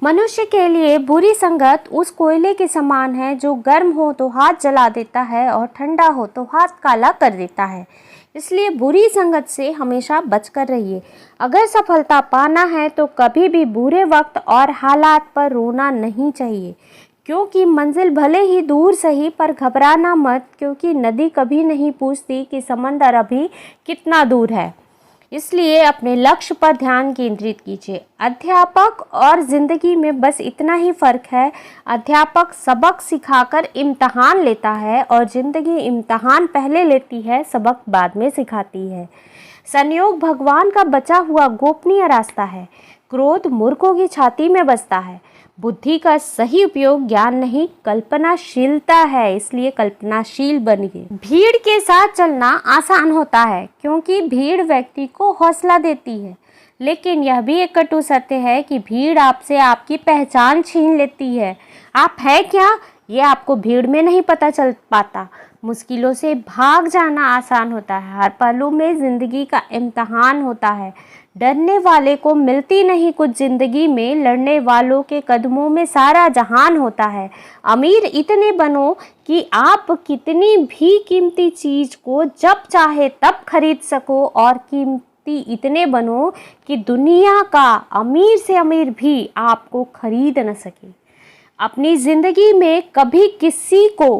मनुष्य के लिए बुरी संगत उस कोयले के समान है जो गर्म हो तो हाथ जला देता है और ठंडा हो तो हाथ काला कर देता है। इसलिए बुरी संगत से हमेशा बचकर रहिए। अगर सफलता पाना है तो कभी भी बुरे वक्त और हालात पर रोना नहीं चाहिए, क्योंकि मंजिल भले ही दूर सही पर घबराना मत, क्योंकि नदी कभी नहीं पूछती कि समंदर अभी कितना दूर है। इसलिए अपने लक्ष्य पर ध्यान केंद्रित कीजिए। अध्यापक और ज़िंदगी में बस इतना ही फ़र्क है, अध्यापक सबक सिखाकर इम्तहान लेता है और ज़िंदगी इम्तहान पहले लेती है, सबक बाद में सिखाती है। संयोग भगवान का बचा हुआ गोपनीय रास्ता है। क्रोध मूर्खों की छाती में बसता है। बुद्धि का सही उपयोग ज्ञान नहीं कल्पनाशीलता है, इसलिए कल्पनाशील बनिए। भीड़ के साथ चलना आसान होता है, क्योंकि भीड़ व्यक्ति को हौसला देती है, लेकिन यह भी एक कटु सत्य है कि भीड़ आपसे आपकी पहचान छीन लेती है। आप है क्या, ये आपको भीड़ में नहीं पता चल पाता। मुश्किलों से भाग जाना आसान होता है। हर पहलू में ज़िंदगी का इम्तहान होता है। डरने वाले को मिलती नहीं कुछ ज़िंदगी में, लड़ने वालों के कदमों में सारा जहान होता है। अमीर इतने बनो कि आप कितनी भी कीमती चीज़ को जब चाहे तब खरीद सको, और कीमती इतने बनो कि दुनिया का अमीर से अमीर भी आपको खरीद न सके। अपनी ज़िंदगी में कभी किसी को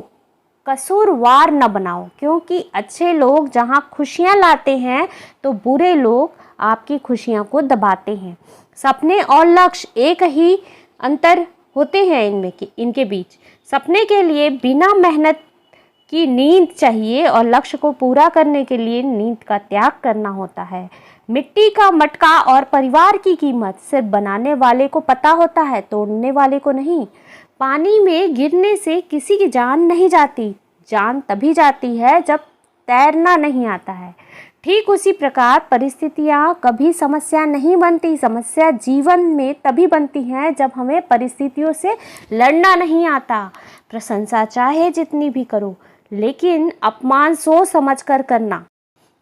कसूरवार न बनाओ, क्योंकि अच्छे लोग जहाँ खुशियाँ लाते हैं तो बुरे लोग आपकी खुशियों को दबाते हैं। सपने और लक्ष्य एक ही अंतर होते हैं इनके बीच। सपने के लिए बिना मेहनत की नींद चाहिए और लक्ष्य को पूरा करने के लिए नींद का त्याग करना होता है। मिट्टी का मटका और परिवार की कीमत सिर्फ बनाने वाले को पता होता है, तोड़ने वाले को नहीं। पानी में गिरने से किसी की जान नहीं जाती, जान तभी जाती है जब तैरना नहीं आता है। ठीक उसी प्रकार परिस्थितियाँ कभी समस्या नहीं बनती, समस्या जीवन में तभी बनती हैं जब हमें परिस्थितियों से लड़ना नहीं आता। प्रशंसा चाहे जितनी भी करो, लेकिन अपमान सोच समझ कर करना।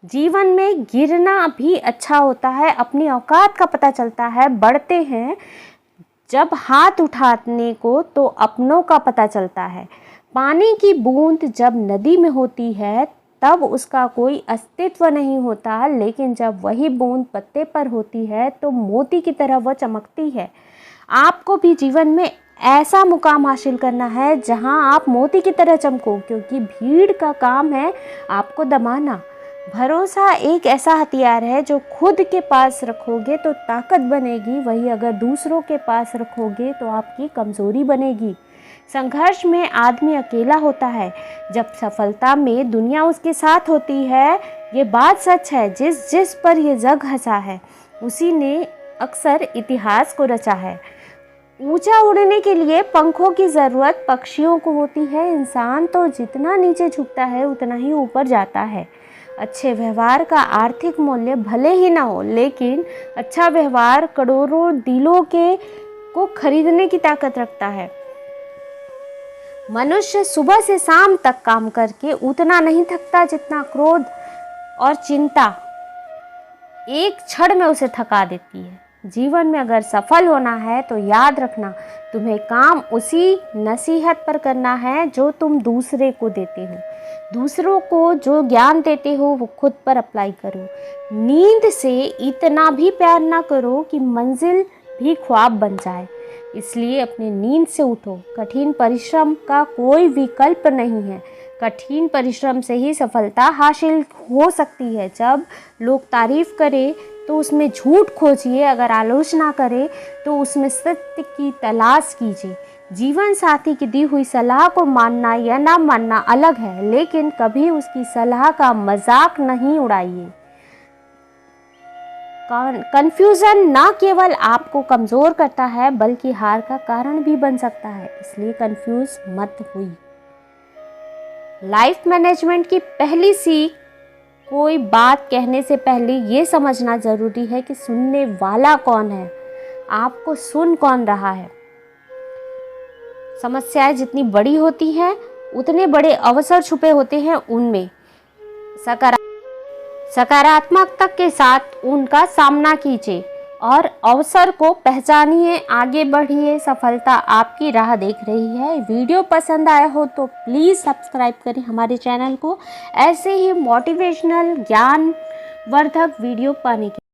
जीवन में गिरना भी अच्छा होता है, अपनी औकात का पता चलता है। बढ़ते हैं जब हाथ उठाने को तो अपनों का पता चलता है। पानी की बूंद जब नदी में होती है तब उसका कोई अस्तित्व नहीं होता, लेकिन जब वही बूंद पत्ते पर होती है तो मोती की तरह वह चमकती है। आपको भी जीवन में ऐसा मुकाम हासिल करना है जहां आप मोती की तरह चमको, क्योंकि भीड़ का काम है आपको दबाना। भरोसा एक ऐसा हथियार है जो खुद के पास रखोगे तो ताकत बनेगी, वही अगर दूसरों के पास रखोगे तो आपकी कमज़ोरी बनेगी। संघर्ष में आदमी अकेला होता है, जब सफलता में दुनिया उसके साथ होती है। ये बात सच है, जिस पर ये जग हंसा है उसी ने अक्सर इतिहास को रचा है। ऊंचा उड़ने के लिए पंखों की ज़रूरत पक्षियों को होती है। इंसान तो जितना नीचे झुकता है उतना ही ऊपर जाता है। अच्छे व्यवहार का आर्थिक मूल्य भले ही ना हो, लेकिन अच्छा व्यवहार करोड़ों दिलों को खरीदने की ताकत रखता है। मनुष्य सुबह से शाम तक काम करके उतना नहीं थकता जितना क्रोध और चिंता एक क्षण में उसे थका देती है। जीवन में अगर सफल होना है तो याद रखना, तुम्हें काम उसी नसीहत पर करना है जो तुम दूसरे को देते हो। दूसरों को जो ज्ञान देते हो वो खुद पर अप्लाई करो। नींद से इतना भी प्यार ना करो कि मंजिल भी ख्वाब बन जाए, इसलिए अपनी नींद से उठो। कठिन परिश्रम का कोई विकल्प नहीं है। कठिन परिश्रम से ही सफलता हासिल हो सकती है। जब लोग तारीफ करें तो उसमें झूठ खोजिए, अगर आलोचना करें तो उसमें सत्य की तलाश कीजिए। जीवन साथी की दी हुई सलाह को मानना या ना मानना अलग है, लेकिन कभी उसकी सलाह का मजाक नहीं उड़ाइए। कन्फ्यूज़न न केवल आपको कमज़ोर करता है बल्कि हार का कारण भी बन सकता है, इसलिए कंफ्यूज मत हुई। लाइफ मैनेजमेंट की पहली सीख, कोई बात कहने से पहले ये समझना ज़रूरी है कि सुनने वाला कौन है, आपको सुन कौन रहा है। समस्याएं जितनी बड़ी होती हैं उतने बड़े अवसर छुपे होते हैं उनमें। सकारात्मकता के साथ उनका सामना कीजिए। और अवसर को पहचानिए, आगे बढ़िए, सफलता आपकी राह देख रही है। वीडियो पसंद आया हो तो प्लीज़ सब्सक्राइब करें हमारे चैनल को, ऐसे ही मोटिवेशनल ज्ञानवर्धक वीडियो पाने के